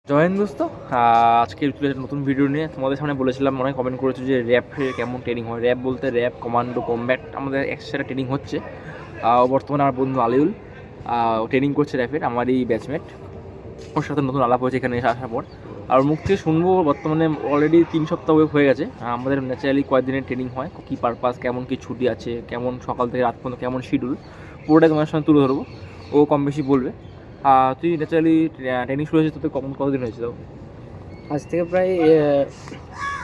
জয় হিন্দ দোস্ত। আজকে নতুন ভিডিও নিয়ে তোমাদের সামনে বলেছিলাম, অনেক কমেন্ট করেছো যে র্যাপের কেমন ট্রেনিং হয়। র্যাপ বলতে র্যাপ, কমান্ডো, কমব্যাট আমাদের একসাথে ট্রেনিং হচ্ছে। বর্তমানে আমার বন্ধু আলিউল ট্রেনিং করছে র্যাপের, আমারই ব্যাচমেট। ওর সাথে নতুন আলাপ হয়েছে এখানে এসে আসার পর। আর মুখ থেকে শুনবো, বর্তমানে অলরেডি 3 সপ্তাহ হয়ে গেছে। আমাদের ন্যাচারালি কয়েকদিনের ট্রেনিং হয়, কী পারপাস, কেমন কী ছুটি আছে, কেমন সকাল থেকে রাত পর্যন্ত কেমন শিডিউল, পুরোটাই তোমার সঙ্গে তুলে ধরবো। ও কম বেশি বলবে। তুই ন্যাচারালি ট্রেনিং শুরু হয়েছে, তোদের কতদিন হয়েছে? তো আজ থেকে প্রায়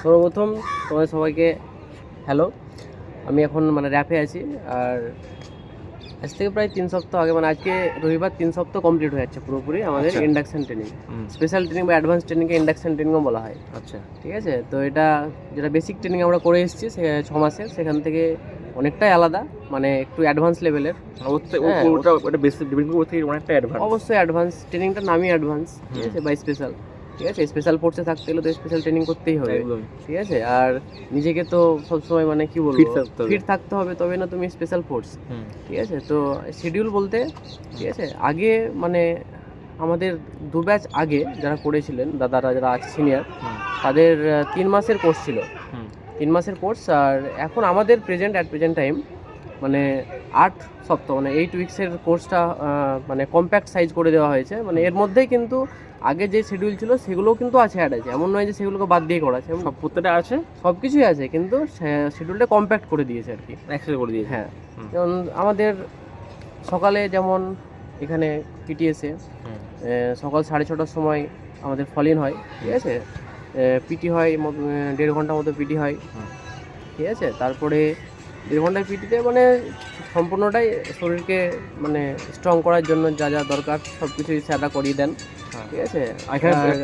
সর্বপ্রথম তোমাদের সবাইকে হ্যালো। আমি এখন র্যাপে আছি। আর আজ থেকে প্রায় 3 সপ্তাহ আগে আজকে রবিবার 3 সপ্তাহ কমপ্লিট হয়ে যাচ্ছে পুরোপুরি আমাদের ইন্ডাকশন ট্রেনিং। স্পেশাল ট্রেনিং বা অ্যাডভান্স ট্রেনিংকে ইন্ডাকশন ট্রেনিংও বলা হয়। আচ্ছা, ঠিক আছে। তো এটা যেটা বেসিক ট্রেনিং আমরা করে এসেছি 6 মাসের, সেখান থেকে অনেকটাই আলাদা, একটু অ্যাডভান্স লেভেলের। ওটা বেসিক ডিপেন্ড করে থেকে অনেকটা অ্যাডভান্স। অবশ্যই অ্যাডভান্স, ট্রেনিংটার নামই অ্যাডভান্স। ঠিক আছে, বা স্পেশাল। ঠিক আছে, স্পেশাল ফোর্সে থাকতে গেলে তো স্পেশাল ট্রেনিং করতেই হবে। ঠিক আছে। আর নিজেকে তো সবসময় কি বলবো, ফিট থাকতে হবে, তবে না তুমি স্পেশাল ফোর্স। ঠিক আছে। তো শিডিউল বলতে, ঠিক আছে, আগে আমাদের 2 ব্যাচ আগে যারা করেছিলেন, দাদারা যারা আছে সিনিয়র, তাদের 3 মাসের কোর্স ছিল। 3 মাসের কোর্স। আর এখন আমাদের অ্যাট প্রেজেন্ট টাইম 8 সপ্তাহ 8 উইক্সের কোর্সটা কম্প্যাক্ট সাইজ করে দেওয়া হয়েছে। এর মধ্যেই কিন্তু আগে যে শিডিউল ছিল সেগুলোও কিন্তু আছে, অ্যাড আছে। এমন নয় যে সেগুলোকে বাদ দিয়ে করা আছে, প্রত্যেকটা আছে, সব কিছুই আছে, কিন্তু শিডিউলটা কম্প্যাক্ট করে দিয়েছে আর কি, একসাথে করে দিয়েছে। হ্যাঁ। যেমন আমাদের সকালে যেমন এখানে পিটিএসে সকাল 6:30টার সময় আমাদের ফলিন হয়। ঠিক আছে। পিটি হয় 1.5 ঘন্টার মতো পিটি হয়। ঠিক আছে। তারপরে 1.5 ঘন্টার পিটিতে সম্পূর্ণটাই শরীরকে স্ট্রং করার জন্য যা যা দরকার সব কিছুই স্যাররা করিয়ে দেন। ঠিক আছে।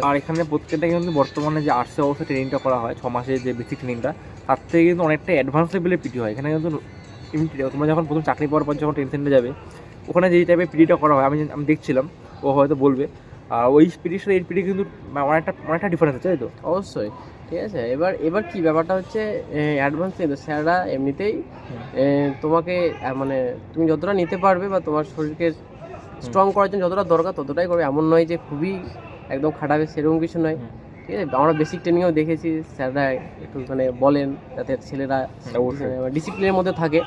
আর এখানে প্রত্যেকটা কিন্তু বর্তমানে যে আর্টসের অবস্থা ট্রেনিংটা করা হয় 6 মাসের যে বেসিক ট্রেনিংটা, তার থেকে কিন্তু অনেকটা অ্যাডভান্স লেভেলের পিটি হয় এখানে। কিন্তু তোমরা যখন প্রথম চাকরি পাওয়ার পর যখন ট্রেনিংয়ে যাবে, ওখানে যেই টাইপের পিটিটা করা হয়, আমি দেখছিলাম, ও হয়তো বলবে। ওই পিটির সাথে এই পিটি কিন্তু অনেকটা ডিফারেন্স আছে, তাই তো? অবশ্যই। ঠিক আছে। এবার কি ব্যাপারটা হচ্ছে, অ্যাডভান্স কিন্তু স্যাররা এমনিতেই তোমাকে তুমি যতটা নিতে পারবে বা তোমার শরীরকে স্ট্রং করার জন্য যতটা দরকার ততটাই করবে। এমন নয় যে খুবই একদম খাটাবে, সেরকম কিছু নয়। ঠিক আছে। আমরা বেসিক ট্রেনিংয়েও দেখেছি স্যাররা একটু বলেন যাতে ছেলেরা ডিসিপ্লিনের মধ্যে থাকে,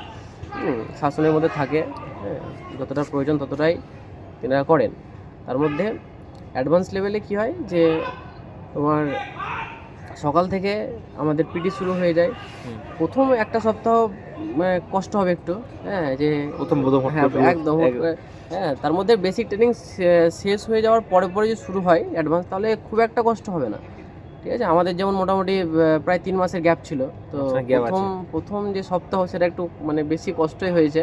শাসনের মধ্যে থাকে। যতটা প্রয়োজন ততটাই তেনারা করেন। তার মধ্যে অ্যাডভান্স লেভেলে কি হয় যে তোমার সকাল থেকে আমাদের পিটি শুরু হয়ে যায়। প্রথম একটা সপ্তাহ কষ্ট হবে একটু, হ্যাঁ, যে প্রথম একদম, হ্যাঁ। তার মধ্যে বেসিক ট্রেনিং শেষ হয়ে যাওয়ার পরে যদি শুরু হয় অ্যাডভান্স, তাহলে খুব একটা কষ্ট হবে না। ঠিক আছে। আমাদের যেমন মোটামুটি প্রায় 3 মাসের গ্যাপ ছিল, তো প্রথম যে সপ্তাহ সেটা একটু বেশি কষ্টই হয়েছে।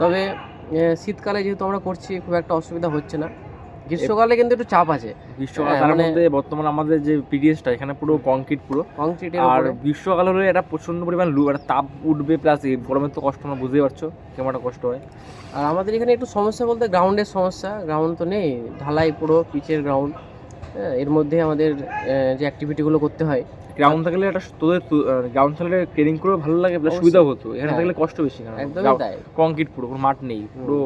তবে শীতকালে যেহেতু আমরা করছি খুব একটা অসুবিধা হচ্ছে না। গ্রীষ্মকালে কিন্তু একটু চাপ আছে। গ্রীষ্মকালের মধ্যে বর্তমানে আমাদের যে পিডিএসটা এখানে পুরো কংক্রিট, আর গ্রীষ্মকাল হলে এটা প্রচন্ড পরিমাণ তাপ উঠবে, প্লাস গরমের তো কষ্ট, আমরা বুঝতেই পারছো কেমন একটা কষ্ট হয়। আর আমাদের এখানে একটু সমস্যা বলতে গ্রাউন্ডের সমস্যা। গ্রাউন্ড তো নেই, ঢালাই পুরো পিচের গ্রাউন্ড। হ্যাঁ, এর মধ্যে আমাদের যে অ্যাক্টিভিটিগুলো করতে হয়। গ্রাউন্ড থাকলে এটা তোদের গ্রাউন্ড থাকলে ট্রেনিং করে ভালো লাগে, সুবিধা হতো। এখানে থাকলে কষ্ট বেশি, একদমই তাই। কংক্রিট পুরো, কোনো মাঠ নেই পুরো।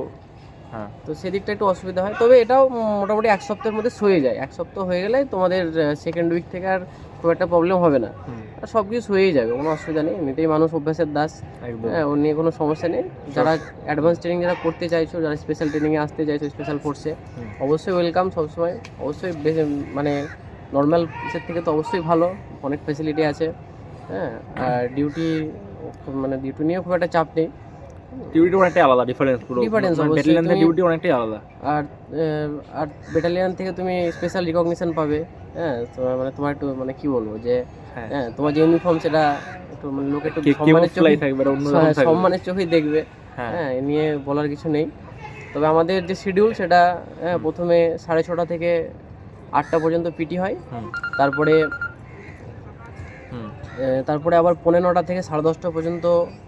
হ্যাঁ, তো সেদিকটা একটু অসুবিধা হয়। তবে এটাও মোটামুটি 1 সপ্তাহের মধ্যে সয়ে যায়। 1 সপ্তাহ হয়ে গেলে তোমাদের সেকেন্ড উইক থেকে আর খুব একটা প্রবলেম হবে না। আর সব কিছু হয়েই যাবে, কোনো অসুবিধা নেই। এমনিতেই মানুষ অভ্যাসের দাস, হ্যাঁ, ওর নিয়ে কোনো সমস্যা নেই। যারা অ্যাডভান্স ট্রেনিং যারা করতে চাইছো, যারা স্পেশাল ট্রেনিংয়ে আসতে চাইছো, স্পেশাল ফোর্সে, অবশ্যই ওয়েলকাম সবসময়। অবশ্যই নর্মালসের থেকে তো অবশ্যই ভালো, অনেক ফ্যাসিলিটি আছে। হ্যাঁ, আর ডিউটি নিয়েও খুব একটা চাপ নেই। ডিউটি অনেকটাই আলাদা, ডিফারেন্স ব্যাটালিয়নের ডিউটি অনেকটাই আলাদা। আর ব্যাটালিয়ন থেকে তুমি স্পেশাল রিকগনিশন পাবে। হ্যাঁ, তোমার একটু কি বলবো যে, হ্যাঁ, তোমার যে ইউনিফর্ম সেটা একটু লোকে একটু সম্মানের চোখেই দেখবে। হ্যাঁ, এ নিয়ে বলার কিছু নেই। তবে আমাদের যে শিডিউল সেটা প্রথমে 6:30 থেকে 8টা পর্যন্ত পিটি হয়। তারপরে আবার 9:45 থেকে 10:30 পর্যন্ত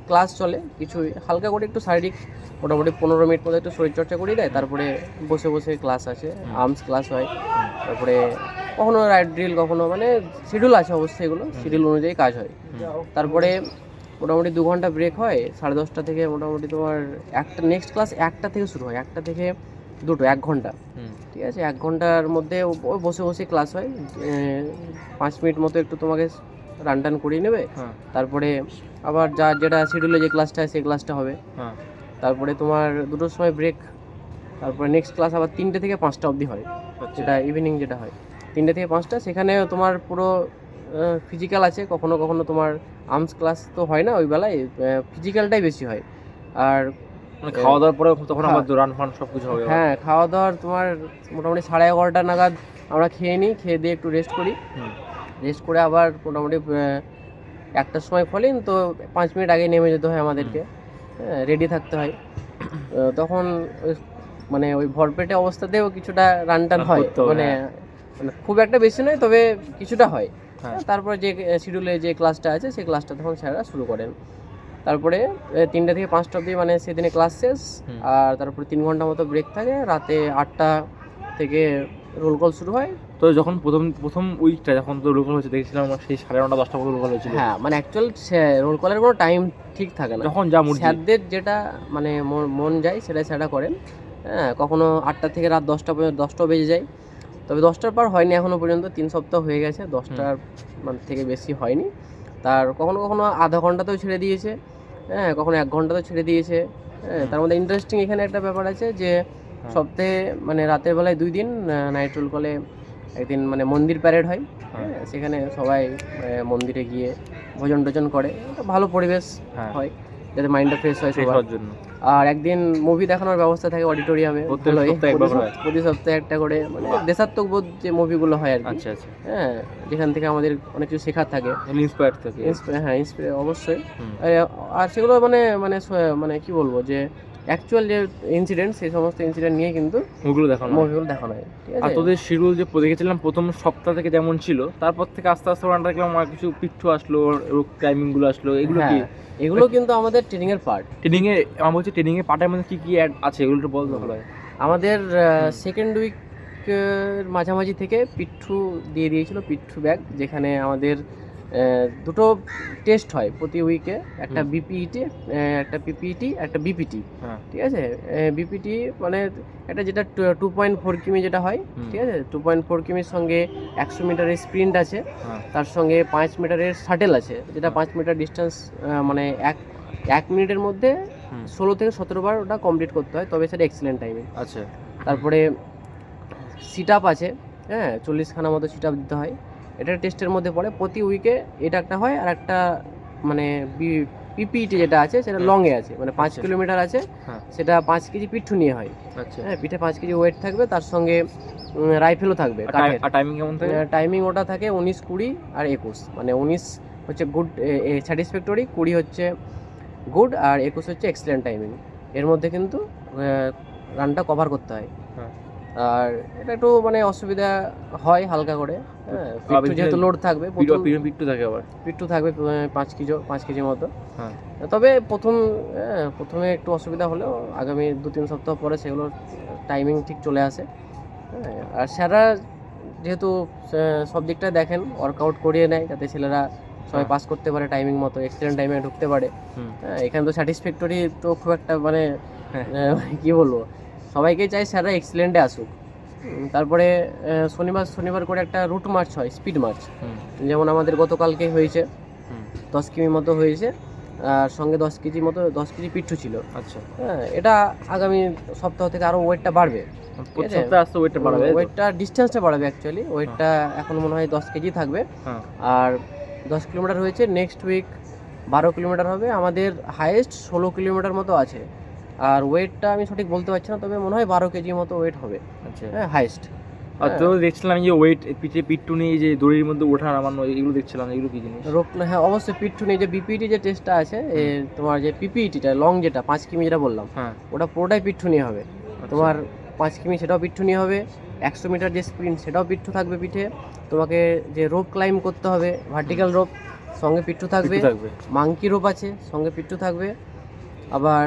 ক্লাস চলে। কিছু হালকা করে একটু শারীরিক, মোটামুটি 15 মিনিট মতো একটু শরীরচর্চা করিয়ে দেয়। তারপরে বসে বসে ক্লাস আছে, আর্মস ক্লাস হয়। তারপরে কখনো রাইড ড্রিল, কখনো শিডিউল আছে অবশ্যই, এগুলো শিডিউল অনুযায়ী কাজ হয়। তারপরে মোটামুটি 2 ঘন্টা ব্রেক হয় 10:30 থেকে। মোটামুটি তোমার নেক্সট ক্লাস 1টা থেকে শুরু হয়। 1টা থেকে দুটো 1 ঘন্টা, ঠিক আছে। 1 ঘন্টার মধ্যে ওই বসে বসে ক্লাস হয়, 5 মিনিট মতো একটু তোমাকে রান টান করিয়ে নেবে, তারপরে আবার যেটা শিডিউলে যে ক্লাসটা হয় সেই ক্লাসটা হবে, তারপরে তোমার 2টোর সময় ব্রেক, তারপরে নেক্সট ক্লাস আবার 3টে থেকে 5টা অবধি হয়, যেটা ইভিনিং যেটা হয় 3টে থেকে 5টা। সেখানে তোমার পুরো ফিজিক্যাল আছে, কখনো কখনো তোমার আর্মস ক্লাস তো হয় না ওই বেলায়, ফিজিক্যালটাই বেশি হয়। আর খাওয়া দাওয়ার পরে তখন আবার রান ফান সব কিছু হবে। হ্যাঁ, খাওয়া দাওয়ার তোমার মোটামুটি 11:30 নাগাদ আমরা খেয়ে নিই, খেয়ে দিয়ে একটু রেস্ট করি, রেস্ট করে আবার মোটামুটি 1টার সময় ফলিন, তো 5 মিনিট আগে নেমে যেতে হয় আমাদেরকে, রেডি থাকতে হয়। তখন মানে ওই ভরপেটে অবস্থাতেও কিছুটা রান টান হয়, মানে খুব একটা বেশি নয়, তবে কিছুটা হয়। তারপরে যে শিডিউলে যে ক্লাসটা আছে সেই ক্লাসটা তখন স্যাররা শুরু করেন। তারপরে 3টে থেকে 5টা অবধি মানে সেদিনে ক্লাস শেষ, আর তারপরে 3 ঘন্টা মতো ব্রেক থাকে। রাতে 8টা থেকে রোল কল শুরু হয়। তো যখন প্রথম উইকটা যখন তো রোল কল হয়েছে দেখছিলাম সেই 9:30 10টা মতো রোল কল হয়েছিল। হ্যাঁ, মানে অ্যাকচুয়াল রোল কলের কোনো টাইম ঠিক থাকে না, যখন যা মুড স্যারদের যেটা মানে মন যায় সেটাই স্যাররা করেন। হ্যাঁ, কখনো 8টা থেকে রাত 10টা পর্যন্ত 10টাও বেজে যায়, তবে 10টার পর হয়নি এখনও পর্যন্ত, 3 সপ্তাহ হয়ে গেছে, 10টার মানে থেকে বেশি হয়নি। তার কখনো কখনো আধা ঘন্টাতেও ছেড়ে দিয়েছে, হ্যাঁ, কখনো 1 ঘন্টাতেও ছেড়ে দিয়েছে। হ্যাঁ, তার মধ্যে ইন্টারেস্টিং এখানে একটা ব্যাপার আছে যে সপ্তাহে মানে রাতের বেলায় 2 দিন নাইট রোল কলে, একদিন মানে মন্দির প্যারেড হয়, সেখানে সবাই মন্দিরে গিয়ে ভোজন টোজন করে, ভালো পরিবেশ হয় যাতে মাইন্ডটা ফ্রেশ হয় সবার জন্য। আর একদিন মুভি দেখানোর ব্যবস্থা থাকে অডিটোরিয়ামে, প্রতি সপ্তাহে একটা করে, মানে দেশাত্মকবোধ যে মুভিগুলো হয় আর কি। হ্যাঁ, যেখান থেকে আমাদের অনেক কিছু শেখার থাকে, ইন্সপায়ার থাকে। হ্যাঁ, ইন্সপায়ার অবশ্যই। আর সেগুলো মানে মানে মানে কি বলবো, যে অ্যাকচুয়াল যে ইনসিডেন্ট, সেই সমস্ত ইনসিডেন্ট নিয়ে কিন্তু মুভিগুলো দেখানো হয়, ঠিক আছে। আর তোদের শিডিউল যে দেখেছিলাম প্রথম সপ্তাহ থেকে যেমন ছিল, তারপর থেকে আস্তে আস্তে আমরা দেখলাম আমার কিছু পিঠু আসলো, ক্লাইম্বিংগুলো আসলো, এগুলো কি? এগুলো কিন্তু আমাদের ট্রেনিং এর পার্ট। আমার বলছি ট্রেনিং এর পার্টের মধ্যে কি কি অ্যাড আছে এগুলো একটু বল ভালো হয়। আমাদের সেকেন্ড উইকের মাঝামাঝি থেকে পিঠু দিয়ে দিয়েছিল, পিঠু ব্যাগ, যেখানে আমাদের 2টো টেস্ট হয় প্রতি উইকে, একটা বিপিইটি, একটা পিপিইটি, একটা বিপিটি, ঠিক আছে। বিপিটি মানে একটা যেটা 2.4 কিমি যেটা হয়, ঠিক আছে। 2.4 কিমির সঙ্গে 100 মিটারের স্প্রিন্ট আছে, তার সঙ্গে 5 মিটারের শাটেল আছে, যেটা 5 মিটার ডিস্টেন্স মানে 1 মিনিটের মধ্যে 16 থেকে 17 বার ওটা কমপ্লিট করতে হয়, তবে সেটা এক্সিলেন্ট টাইমে। আচ্ছা, তারপরে সিট আপ আছে, হ্যাঁ, 40খানা মতো সিট আপ দিতে হয়, এটা টেস্টের মধ্যে পড়ে। প্রতি উইকে এটা একটা হয়, আর একটা মানে পিপিইটি যেটা আছে সেটা লংয়ে আছে, মানে 5 কিলোমিটার আছে, সেটা 5 কেজি পিঠু নিয়ে হয়। হ্যাঁ, পিঠে 5 কেজি ওয়েট থাকবে, তার সঙ্গে রাইফেলও থাকবে। টাইমিং কেমন থাকে? টাইমিং ওটা থাকে 19, 20 আর 21, মানে 19 হচ্ছে গুড স্যাটিসফ্যাক্টরি, 20 হচ্ছে গুড, আর 21 হচ্ছে এক্সিলেন্ট টাইমিং। এর মধ্যে কিন্তু রানটা কভার করতে হয়। আর এটা একটু মানে অসুবিধা হয় হালকা করে, হ্যাঁ, যেহেতু লোড থাকবে, পিঠু থাকবে 5 কেজি মতো। তবে প্রথমে একটু অসুবিধা হলেও আগামী 2-3 সপ্তাহ পরে সেগুলোর টাইমিং ঠিক চলে আসে। হ্যাঁ, আর স্যাররা যেহেতু সব দিকটা দেখেন, ওয়ার্কআউট করিয়ে নেয় যাতে ছেলেরা সবাই পাস করতে পারে টাইমিং মতো, এক্সিলেন্ট টাইমে ঢুকতে পারে। হ্যাঁ, এখানে তো স্যাটিসফ্যাক্টরি তো খুব একটা মানে কি বলবো, সবাইকে চাই স্যাররা এক্সিলেন্টে আসুক। তারপরে শনিবার করে একটা রুট মার্চ হয়, স্পিড মার্চ, যেমন আমাদের গতকালকে হয়েছে, 10 কিমি মতো হয়েছে, আর সঙ্গে 10 কেজি পিঠু ছিল। আচ্ছা, হ্যাঁ, এটা আগামী সপ্তাহ থেকে আরও ওয়েটটা বাড়বে, ওয়েটটা ডিস্টেন্সটা বাড়বে, অ্যাকচুয়ালি ওয়েটটা এখন মনে হয় 10 কেজি থাকবে। আর 10 কিলোমিটার হয়েছে, নেক্সট উইক 12 কিলোমিটার হবে, আমাদের হাইয়েস্ট 16 কিলোমিটার মতো আছে। আর ওয়েটটা আমি সঠিক বলতে পারছি না, তবে মনে হয় 12 কেজি মতো ওয়েট হবে, হ্যাঁ, হাইয়েস্ট। আর তো দেখছিলাম যে ওয়েট পিঠু নিয়ে যে দড়ির মধ্যে ওঠা নামানো, এগুলো দেখছিলাম, এগুলো কি জিনিস? হ্যাঁ, অবশ্যই পিঠু নিয়ে যে বিপিটি যে টেস্টটা আছে, তোমার যে পিপিইটিটা লং যেটা 5 কিমি যেটা বললাম, ওটা পুরোটাই পিঠু নিয়ে হবে। তোমার 5 কিমি সেটাও পিঠু নিয়ে হবে, 100 মিটার যে স্প্রিন্ট সেটাও পিঠু থাকবে পিঠে, তোমাকে যে রোপ ক্লাইম্ব করতে হবে, ভার্টিক্যাল রোপ, সঙ্গে পিঠু থাকবে, মাংকি রোপ আছে, সঙ্গে পিঠু থাকবে। আবার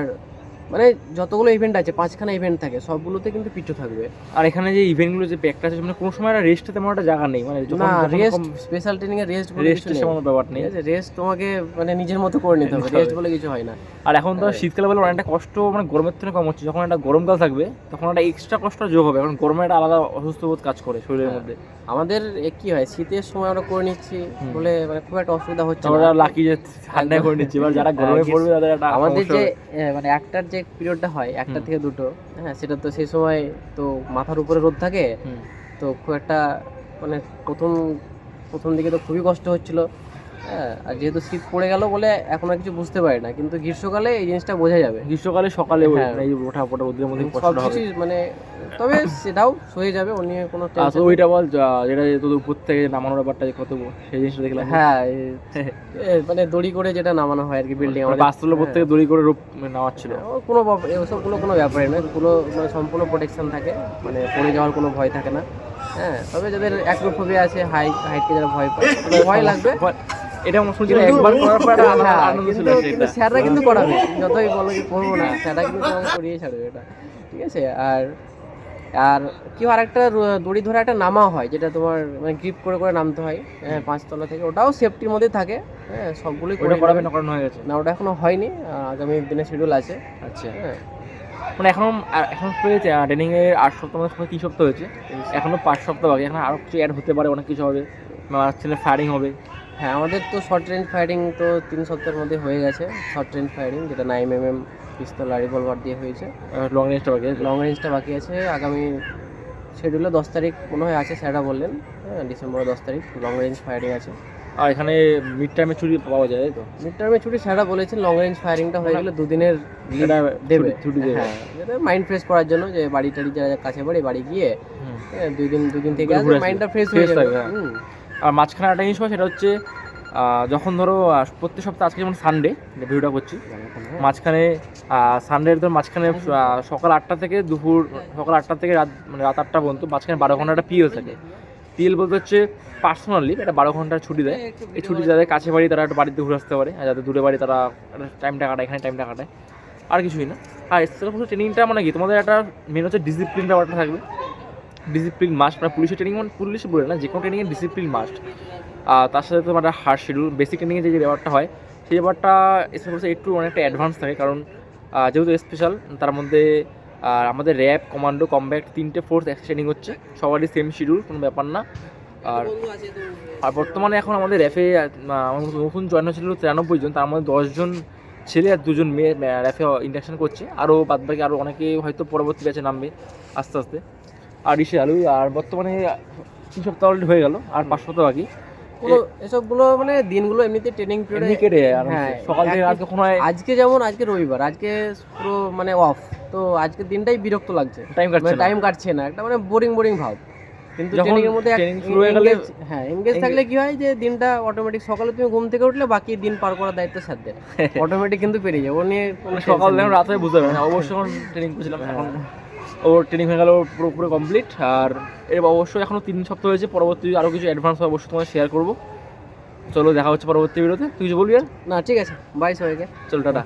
মানে যতগুলো ইভেন্ট আছে 5খানা ইভেন্ট থাকে সবগুলোতে কিন্তু পিচ্চু থাকবে। আর এখানে যে ইভেন্টগুলো যে প্যাকটা আছে মানে কোনো সময় রেস্টে তেমন একটা জায়গা নেই, মানে না রেস্ট, স্পেশাল ট্রেনিং এ রেস্ট বলে কিছু রেস্টের নেই। সেমন ব্যাপার নেই। ঠিক আছে, রেস্ট তোমাকে মানে নিজের মতো করে নিতে হবে, রেস্ট বলে কিছু হয় না। আর এখন তো শীতকালে বলে অনেকটা কষ্ট মানে গরমের থেকে কম হচ্ছে, যখন একটা গরমকাল থাকবে তখন একটা এক্সট্রা কষ্ট যোগ হবে, কারণ গরমে একটা আলাদা অসুস্থ বোধ কাজ করে শরীরের মধ্যে। আমাদের কি হয় শীতের সময় আমরা করে নিচ্ছি বলে মানে খুব একটা অসুবিধা হচ্ছে না। আমরা লাকি যে ঠান্ডায় করে নিচ্ছি, এবার যারা গরমে পড়বে তাদের একটা আমাদের সমস্যা যে হবে। মানে একটার যে পিরিয়ডটা হয় 1টা থেকে 2টো, হ্যাঁ সেটা তো সেই সময় তো মাথার উপরে রোদ থাকে, তো খুব একটা মানে প্রথম দিকে তো খুবই কষ্ট হচ্ছিল। হ্যাঁ, আর যেহেতু শীত পড়ে গেল বলে এখন আর কিছু বুঝতে পারি না, কিন্তু গ্রীষ্মকালে এই জিনিসটা বোঝা যাবে। গ্রীষ্মকালে সকালে হ্যাঁ। এই ওঠা ফোটা রোদের মধ্যে সব কষ্ট হবে। কিছু মানে তবে সেটাও সয়ে যাবে, ও নিয়ে কোনো আচ্ছা টেনশন। ওইটা বল যেটা তোদের উপর থেকে নামানোর ব্যাপারটা যে কত সেই জিনিসটা দেখলাম। হ্যাঁ মানে দড়ি করে যেটা নামানো হয় আর কি বিল্ডিং আমাদের। পাঁচতলার উপর থেকে দড়ি করে রূপ নামাচ্ছিল। কোনো ওসবগুলো কোনো ব্যাপারই না, পুরো মানে সম্পূর্ণ প্রোটেকশন থাকে, মানে পড়ে যাওয়ার কোনো ভয় থাকে না। হ্যাঁ, তবে যাদের অ্যাক্রোফোবিয়া আছে, হাইটকে যারা ভয় পায় ভয় লাগবে। এটা আমার শুনছিলাম একবার করার পর একটা হ্যাঁ, আনন্দ ছিল কিন্তু স্যাররা কিন্তু করাবে, যতই বলো যে করবো না, স্যাররা কিন্তু তোমাকে করিয়ে ছাড়বে এটা। ঠিক আছে, আর আর কেউ আরেকটা দড়ি ধরে একটা নামা হয়, যেটা তোমার মানে গ্রিপ করে করে নামতে হয়, হ্যাঁ 5তলা থেকে, ওটাও সেফটির মধ্যে থাকে। হ্যাঁ, সবগুলোই ওটা করাবে না, করানো হয়ে গেছে না, ওটা এখনো হয়নি, আগামী দিনে শিডিউল আছে। আচ্ছা, হ্যাঁ, মানে এখন পেয়েছে ট্রেনিং এর 8 সপ্তাহ মানে 3 সপ্তাহ হয়েছে, এখনো 5 সপ্তাহ বাকি, এখন আরো কিছু অ্যাড হতে পারে, অনেক কিছু হবে, ছেলে ফায়ারিং হবে। হ্যাঁ আমাদের তো শর্ট রেঞ্জ ফায়ারিং তো 3 সপ্তাহের মধ্যে হয়ে গেছে। শর্ট রেঞ্জ ফায়ারিং যেটা 9mm পিস্তল আর রিভলভার দিয়ে হয়েছে। লং রেঞ্জটা বাকি আছে। লং রেঞ্জটা বাকি আছে, আগামী শিডিউলে 10 তারিখ মনে হয় আছে, স্যাররা বললেন। হ্যাঁ, ডিসেম্বরের 10 তারিখ লং রেঞ্জ ফায়ারিং আছে। আর এখানে মিড টাইমে ছুটি পাওয়া যায়, তাই তো? মিড টার্মে ছুটি স্যাররা বলেছেন, লং রেঞ্জ ফায়ারিংটা হয়ে গেলে 2 দিনের লিভ দেবে, ছুটি দেবে। হ্যাঁ, যেটা মাইন্ড ফ্রেশ করার জন্য, যে বাড়ি টাড়ি যারা কাছে বাড়ি গিয়ে 2 দিন থেকে আসবে, মাইন্ডটা ফ্রেশ হয়ে যাবে। আর মাঝখানে একটা জিনিস হয়, সেটা হচ্ছে যখন ধরো প্রত্যেক সপ্তাহে, আজকে যেমন সানডে ভিডিওটা করছি, মাঝখানে সানডের ধর মাঝখানে সকাল 8টা থেকে সকাল 8টা থেকে রাত 8টা পর্যন্ত মাঝখানে 12 ঘন্টা একটা পিএল থাকে। পিএল বলতে হচ্ছে পার্সোনালি একটা 12 ঘন্টার ছুটি দেয়। এই ছুটি যাদের কাছে বাড়ি তারা একটা বাড়িতে ঘুরে আসতে পারে, আর যাদের দূরে বাড়ি তারা টাইমটা কাটায়, এখানে টাইমটা কাটায়, আর কিছুই না। আর স্পেশাল ফোর্সের ট্রেনিংটা মানে কি, তোমাদের একটা মেন হচ্ছে ডিসিপ্লিন ব্যাপারটা থাকবে। ডিসিপ্লিন মাস্ট, মানে পুলিশের ট্রেনিং মানে পুলিশ বলে না, যে কোনো ট্রেনিংয়ে ডিসিপ্লিন মাস্ট। তার সাথে তোমার একটা হার্ড শিডিউল, বেসিক ট্রেনিংয়ে যে ব্যাপারটা হয় সেই ব্যাপারটা স্পেশাল ফোর্সে একটু অনেকটা অ্যাডভান্স থাকে, কারণ যেহেতু স্পেশাল, তার মধ্যে আমাদের র্যাব, কমান্ডো, কমব্যাট 3টে ফোর্স এক ট্রেনিং হচ্ছে, সবারই সেম শিডিউল, কোনো ব্যাপার না। আর বর্তমানে এখন আমাদের র্যাফে নতুন জয়েন হয়েছিল 93 জন, তার মধ্যে 10 জন ছেলে আর 2 জন মেয়ে র্যাফে ইন্ডাকশন করছে, আরও বাদবাকি আরও অনেকে হয়তো পরবর্তী ব্যাচে নামবে আস্তে আস্তে। আর আলু, আর বর্তমানে 3 সপ্তাহ অলরেডি হয়ে গেল, আর 5 সপ্তাহ বাকি। এসবগুলো মানে দিনগুলো এমনিতে ট্রেনিং পিরিয়ডে কেটে হ্যাঁ, সকাল থেকে রাত কখন হয়। আজকে যেমন আজকে রবিবার, আজকে পুরো মানে অফ, তো আজকের দিনটাই বিরক্ত লাগছে, টাইম কাটছে না, একটা মানে বোরিং ভাব। কিন্তু ট্রেনিং এর মধ্যে শুরু হয়ে গেলে, হ্যাঁ এনগেজ থাকলে কি হয়, যে দিনটা অটোমেটিক, সকালে তুমি ঘুম থেকে উঠলে বাকি দিন পার করার দায়িত্ব স্যারদের, অটোমেটিক কিন্তু পেরিয়ে যাবে, ও নিয়ে সকাল থেকে রাত হয়ে বুঝতে পারবে না। অবশ্যই ট্রেনিং করছিলাম, এখন ওর ট্রেনিং হয়ে গেল পুরো কমপ্লিট। আর এর অবশ্যই এখনও 3 সপ্তাহ হয়েছে, পরবর্তী আরও কিছু অ্যাডভান্স হয় অবশ্যই তোমায় শেয়ার করবো। চলো দেখা হচ্ছে পরবর্তী ভিডিওতে। তুই কিছু বলবি আর? না, ঠিক আছে, বাই সবাইকে, চলো টাটা।